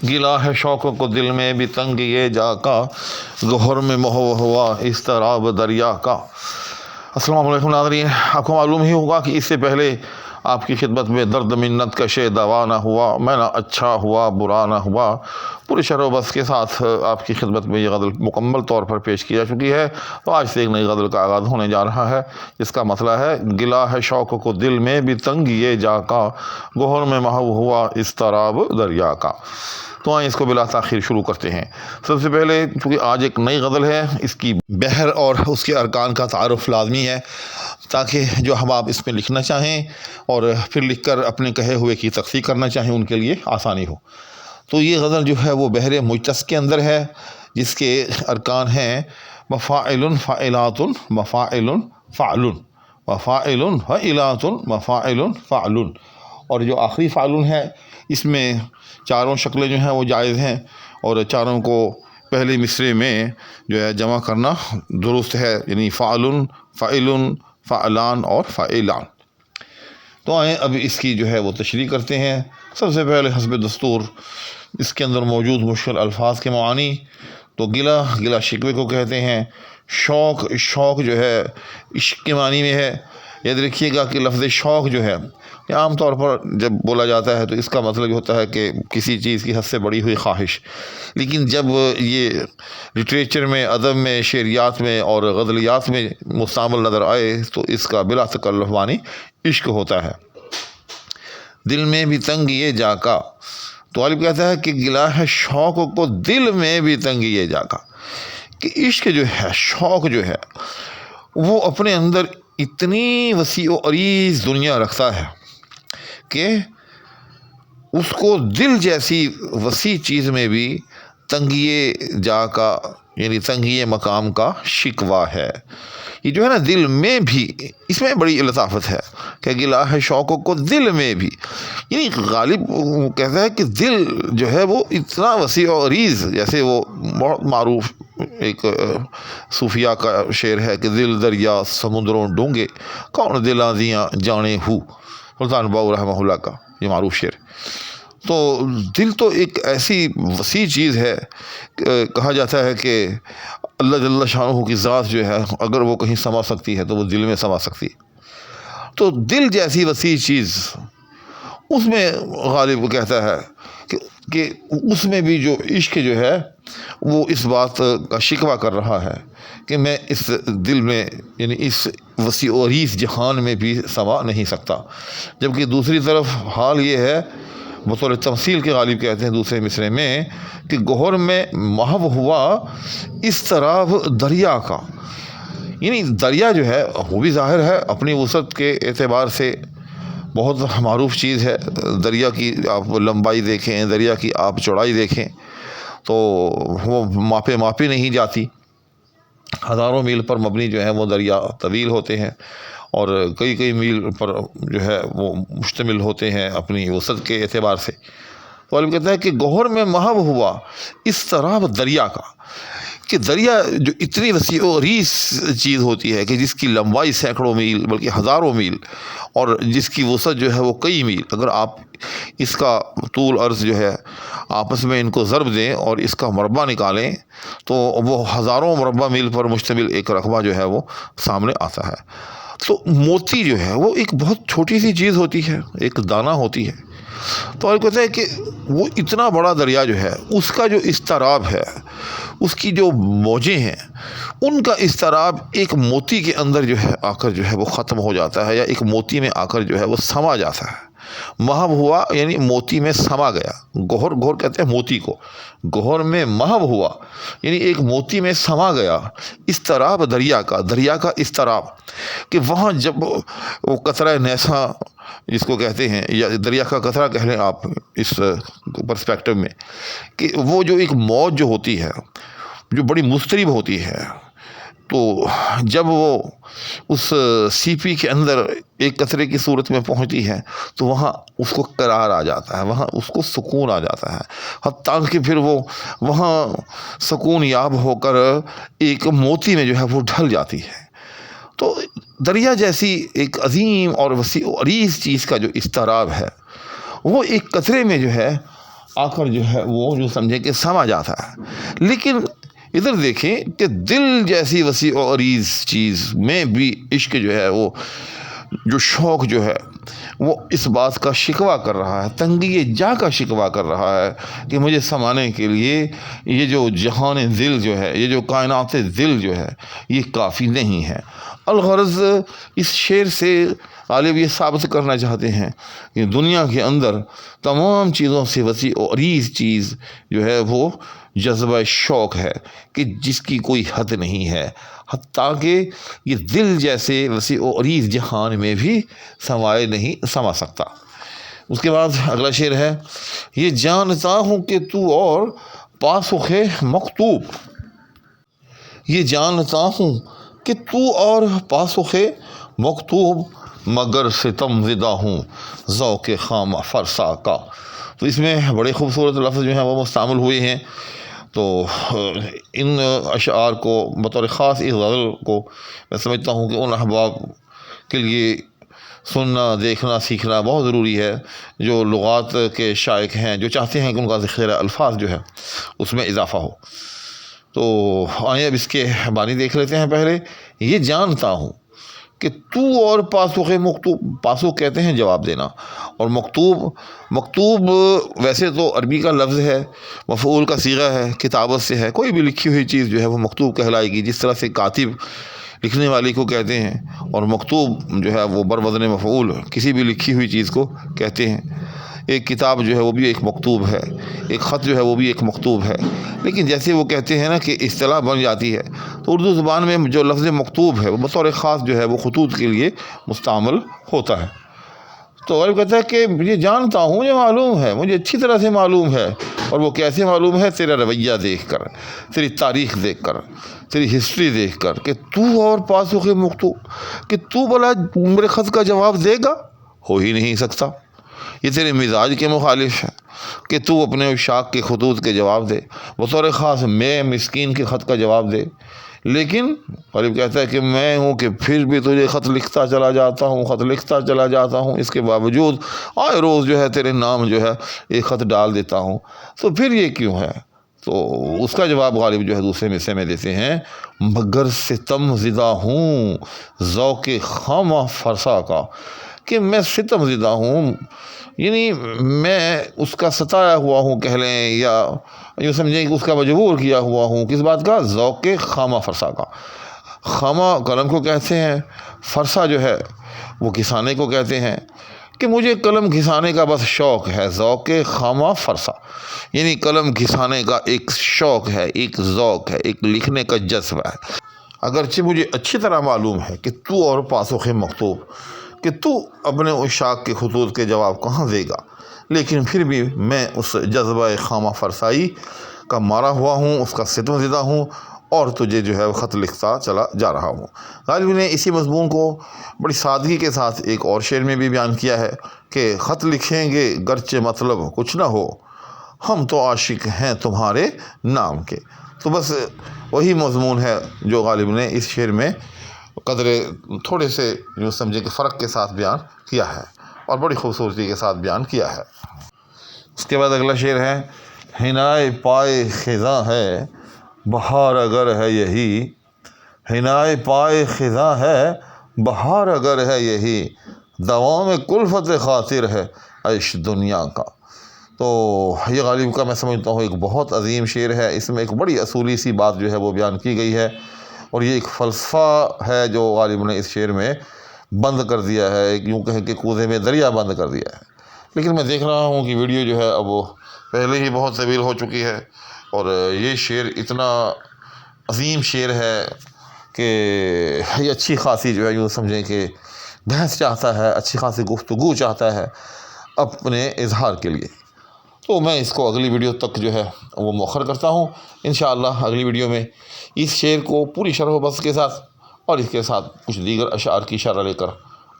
گلا ہے شوق کو دل میں بھی تنگ یہ جا کا، گوہر میں محو ہوا اضطراب دریا کا۔ السلام علیکم ناظرین، آپ کو معلوم ہی ہوگا کہ اس سے پہلے آپ کی خدمت میں درد منت کشے دوا نہ ہوا، میں نہ اچھا ہوا برا نہ ہوا، پوری شرح و بس کے ساتھ آپ کی خدمت میں یہ غزل مکمل طور پر پیش کی جا چکی ہے۔ تو آج سے ایک نئی غزل کا آغاز ہونے جا رہا ہے، جس کا مسئلہ ہے گلا ہے شوق کو دل میں بھی تنگ یہ جا کا، گوہر میں محو ہوا اضطراب دریا کا۔ تو آئیں اس کو بلا تاخیر شروع کرتے ہیں۔ سب سے پہلے چونکہ آج ایک نئی غزل ہے، اس کی بحر اور اس کے ارکان کا تعارف لازمی ہے، تاکہ جو احباب اس میں لکھنا چاہیں اور پھر لکھ کر اپنے کہے ہوئے کی تصحیح کرنا چاہیں ان کے لیے آسانی ہو۔ تو یہ غزل جو ہے وہ بحر مجتز کے اندر ہے، جس کے ارکان ہیں مفاعل فاعلات مفاعل فعل، مفاعل فاعلات مفاعل فعل، اور جو آخری فعل ہے اس میں چاروں شکلیں جو ہیں وہ جائز ہیں، اور چاروں کو پہلے مصرے میں جو ہے جمع کرنا درست ہے، یعنی فعل فعل فعلان اور فعلان۔ تو آئیں اب اس کی جو ہے وہ تشریح کرتے ہیں۔ سب سے پہلے حسب دستور اس کے اندر موجود مشکل الفاظ کے معانی۔ تو گلا شکوے کو کہتے ہیں، شوق جو ہے عشق کے معنی میں ہے۔ یاد رکھیے گا کہ لفظ شوق جو ہے عام طور پر جب بولا جاتا ہے تو اس کا مطلب یہ ہوتا ہے کہ کسی چیز کی حد سے بڑی ہوئی خواہش، لیکن جب یہ لٹریچر میں، ادب میں، شعریات میں اور غزلیات میں مستعمل نظر آئے تو اس کا بلا تکلف معنی عشق ہوتا ہے۔ دل میں بھی تنگ یہ جا کا، تو غالب کہتا ہے کہ گلا ہے شوق کو دل میں بھی تنگ یہ جا کا، کہ عشق جو ہے، شوق جو ہے وہ اپنے اندر اتنی وسیع و عریض دنیا رکھتا ہے کہ اس کو دل جیسی وسیع چیز میں بھی تنگیے جا کا، یعنی تنگیے مقام کا شکوہ ہے۔ یہ جو ہے نا دل میں بھی، اس میں بڑی لطافت ہے کہ گلا ہے شوق کو دل میں بھی، یعنی غالب کہتا ہے کہ دل جو ہے وہ اتنا وسیع و عریض، جیسے وہ بہت معروف ایک صوفیہ کا شعر ہے کہ دل دریا سمندروں ڈونگے، کون دل آزیاں جانے ہو، سلطان باؤ رحمہ اللہ کا یہ معروف شعر۔ تو دل تو ایک ایسی وسیع چیز ہے، کہا جاتا ہے کہ اللہ جل شانہ کی ذات جو ہے اگر وہ کہیں سما سکتی ہے تو وہ دل میں سما سکتی ہے۔ تو دل جیسی وسیع چیز، اس میں غالب کہتا ہے کہ اس میں بھی جو عشق جو ہے وہ اس بات کا شکوہ کر رہا ہے کہ میں اس دل میں، یعنی اس وسیع و عریض جہان میں بھی سما نہیں سکتا۔ جبکہ دوسری طرف حال یہ ہے، بطور تمثیل کے غالب کہتے ہیں دوسرے مصرے میں کہ گوہر میں محو ہوا اضطراب دریا کا، یعنی دریا جو ہے وہ بھی ظاہر ہے اپنی وسعت کے اعتبار سے بہت معروف چیز ہے۔ دریا کی آپ لمبائی دیکھیں، دریا کی آپ چوڑائی دیکھیں تو وہ ماپے نہیں جاتی، ہزاروں میل پر مبنی جو ہے وہ دریا طویل ہوتے ہیں، اور کئی میل پر جو ہے وہ مشتمل ہوتے ہیں اپنی وسعت کے اعتبار سے۔ تو غالب کہتا ہے کہ گوہر میں محو ہوا اضطراب دریا کا، کہ دریا جو اتنی وسیع و عریض چیز ہوتی ہے کہ جس کی لمبائی سینکڑوں میل بلکہ ہزاروں میل، اور جس کی وسعت جو ہے وہ کئی میل، اگر آپ اس کا طول عرض جو ہے آپس میں ان کو ضرب دیں اور اس کا مربع نکالیں تو وہ ہزاروں مربع میل پر مشتمل ایک رقبہ جو ہے وہ سامنے آتا ہے۔ تو موتی جو ہے وہ ایک بہت چھوٹی سی چیز ہوتی ہے، ایک دانہ ہوتی ہے۔ تو اور کہتا ہے کہ وہ اتنا بڑا دریا جو ہے اس کا جو اضطراب ہے، اس کی جو موجیں ہیں، ان کا اضطراب ایک موتی کے اندر جو ہے آ کر جو ہے وہ ختم ہو جاتا ہے، یا ایک موتی میں آ کر جو ہے وہ سما جاتا ہے۔ محو ہوا یعنی موتی میں سما گیا، گوہر کہتے ہیں موتی کو، گوہر میں محو ہوا یعنی ایک موتی میں سما گیا، اضطراب دریا کا اضطراب، کہ وہاں جب وہ قطرہ نیسا جس کو کہتے ہیں، یا دریا کا قطرہ کہہ لیں آپ اس پرسپیکٹو میں، کہ وہ جو ایک موج جو ہوتی ہے جو بڑی مضطرب ہوتی ہے، تو جب وہ اس سیپی کے اندر ایک قطرے کی صورت میں پہنچتی ہے تو وہاں اس کو قرار آ جاتا ہے، وہاں اس کو سکون آ جاتا ہے، حتیٰ کہ پھر وہ وہاں سکون یاب ہو کر ایک موتی میں جو ہے وہ ڈھل جاتی ہے۔ تو دریا جیسی ایک عظیم اور وسیع و عریض چیز کا جو اضطراب ہے وہ ایک قطرے میں جو ہے آ کر جو ہے وہ جو سمجھے کہ سما جاتا ہے۔ لیکن ادھر دیکھیں کہ دل جیسی وسیع و عریض چیز میں بھی عشق جو ہے وہ جو شوق جو ہے وہ اس بات کا شکوہ کر رہا ہے، تنگی جا کا شکوہ کر رہا ہے کہ مجھے سمانے کے لیے یہ جو جہان دل جو ہے، یہ جو کائنات دل جو ہے، یہ کافی نہیں ہے۔ الغرض اس شعر سے غالب یہ ثابت کرنا چاہتے ہیں کہ دنیا کے اندر تمام چیزوں سے وسیع و عریض چیز جو ہے وہ جذبہ شوق ہے کہ جس کی کوئی حد نہیں ہے، حتیٰ کہ یہ دل جیسے وسیع و عریض جہان میں بھی سما سکتا۔ اس کے بعد اگلا شعر ہے، یہ جانتا ہوں کہ تو اور پاسخ مکتوب، یہ جانتا ہوں کہ تو اور پاسخ مکتوب، مگر ستم زدہ ہوں ذوق خامہ فرسا کا۔ تو اس میں بڑے خوبصورت لفظ جو ہیں وہ مستعمل ہوئے ہیں۔ تو ان اشعار کو بطور خاص اس غزل کو میں سمجھتا ہوں کہ ان احباب کے لیے سننا، دیکھنا، سیکھنا بہت ضروری ہے جو لغات کے شائق ہیں، جو چاہتے ہیں کہ ان کا ذخیرہ الفاظ جو ہے اس میں اضافہ ہو۔ تو آئیں اب اس کے معنی دیکھ لیتے ہیں۔ پہلے یہ جانتا ہوں کہ تو اور پاسخ مکتوب، پاسخ کہتے ہیں جواب دینا، اور مکتوب ویسے تو عربی کا لفظ ہے، مفعول کا صیغہ ہے، کتابت سے ہے، کوئی بھی لکھی ہوئی چیز جو ہے وہ مکتوب کہلائے گی، جس طرح سے کاتب لکھنے والی کو کہتے ہیں، اور مکتوب جو ہے وہ بروزن مفعول کسی بھی لکھی ہوئی چیز کو کہتے ہیں۔ ایک کتاب جو ہے وہ بھی ایک مکتوب ہے، ایک خط جو ہے وہ بھی ایک مکتوب ہے۔ لیکن جیسے وہ کہتے ہیں نا کہ اصطلاح بن جاتی ہے، تو اردو زبان میں جو لفظ مکتوب ہے وہ بطور خاص جو ہے وہ خطوط کے لیے مستعمل ہوتا ہے۔ تو غالب کہتا ہے کہ یہ جانتا ہوں، مجھے معلوم ہے، مجھے اچھی طرح سے معلوم ہے، اور وہ کیسے معلوم ہے؟ تیرا رویہ دیکھ کر، تیری تاریخ دیکھ کر، تیری ہسٹری دیکھ کر، کہ تو اور پاسخ مکتوب، کہ تو بھلا میرے خط کا جواب دے گا؟ ہو ہی نہیں سکتا، یہ تیرے مزاج کے مخالف ہے کہ تو اپنے عشاق کے خطوط کے جواب دے، بطور خاص میں مسکین کے خط کا جواب دے۔ لیکن غالب کہتا ہے کہ میں ہوں کہ پھر بھی تجھے خط لکھتا چلا جاتا ہوں، اس کے باوجود آئے روز جو ہے تیرے نام جو ہے ایک خط ڈال دیتا ہوں، تو پھر یہ کیوں ہے؟ تو اس کا جواب غالب جو ہے دوسرے حصے میں دیتے ہیں، مگر ستم زدہ ہوں ذوق خامہ فرسا کا، کہ میں ستم زدہ ہوں، یعنی میں اس کا ستایا ہوا ہوں کہہ لیں، یا یوں سمجھیں کہ اس کا مجبور کیا ہوا ہوں، کس بات کا؟ ذوق خامہ فرسا کا۔ خامہ قلم کو کہتے ہیں، فرسا جو ہے وہ گھسانے کو کہتے ہیں، کہ مجھے قلم گھسانے کا بس شوق ہے، ذوق خامہ فرسا، یعنی قلم گھسانے کا ایک شوق ہے، ایک ذوق ہے، ایک لکھنے کا جذبہ ہے۔ اگرچہ مجھے اچھی طرح معلوم ہے کہ تو اور پاسخ مکتوب، کہ تو اپنے عشاق کے خطوط کے جواب کہاں دے گا، لیکن پھر بھی میں اس جذبہ خامہ فرسائی کا مارا ہوا ہوں، اس کا ستم زدہ ہوں، اور تجھے جو ہے خط لکھتا چلا جا رہا ہوں۔ غالب نے اسی مضمون کو بڑی سادگی کے ساتھ ایک اور شعر میں بھی بیان کیا ہے کہ خط لکھیں گے گرچہ مطلب کچھ نہ ہو، ہم تو عاشق ہیں تمہارے نام کے۔ تو بس وہی مضمون ہے جو غالب نے اس شعر میں قدر تھوڑے سے یوں سمجھے کہ فرق کے ساتھ بیان کیا ہے، اور بڑی خوبصورتی کے ساتھ بیان کیا ہے۔ اس کے بعد اگلا شعر ہے، حنائے پائے خزاں ہے بہار اگر ہے یہی، حنائے پائے خزاں ہے بہار اگر ہے یہی، دوام کلفت خاطر ہے عیش دنیا کا۔ تو یہ غالب کا میں سمجھتا ہوں ایک بہت عظیم شعر ہے، اس میں ایک بڑی اصولی سی بات جو ہے وہ بیان کی گئی ہے، اور یہ ایک فلسفہ ہے جو غالب نے اس شعر میں بند کر دیا ہے، ایک یوں کہیں کہ کوزے میں دریا بند کر دیا ہے۔ لیکن میں دیکھ رہا ہوں کہ ویڈیو جو ہے اب وہ پہلے ہی بہت طویل ہو چکی ہے، اور یہ شعر اتنا عظیم شعر ہے کہ یہ اچھی خاصی جو ہے یوں سمجھیں کہ بحث چاہتا ہے، اچھی خاصی گفتگو چاہتا ہے اپنے اظہار کے لیے۔ تو میں اس کو اگلی ویڈیو تک جو ہے وہ مؤخر کرتا ہوں۔ انشاءاللہ اگلی ویڈیو میں اس شعر کو پوری شرح و بسط کے ساتھ، اور اس کے ساتھ کچھ دیگر اشعار کی شرح لے کر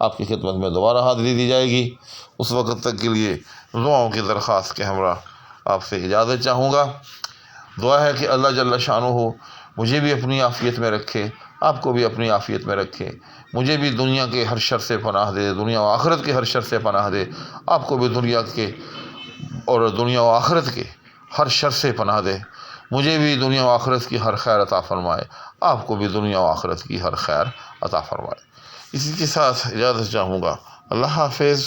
آپ کی خدمت میں دوبارہ حاضری دی جائے گی۔ اس وقت تک کے لیے دعاؤں کی درخواست کے ہمراہ آپ سے اجازت چاہوں گا۔ دعا ہے کہ اللہ جل شانہ مجھے بھی اپنی عافیت میں رکھے، آپ کو بھی اپنی عافیت میں رکھے، مجھے بھی دنیا کے ہر شر سے پناہ دے، دنیا و آخرت کے ہر شر سے پناہ دے، آپ کو بھی دنیا کے اور دنیا و آخرت کے ہر شر سے پناہ دے، مجھے بھی دنیا و آخرت کی ہر خیر عطا فرمائے، آپ کو بھی دنیا و آخرت کی ہر خیر عطا فرمائے۔ اسی کے ساتھ اجازت چاہوں گا، اللہ حافظ۔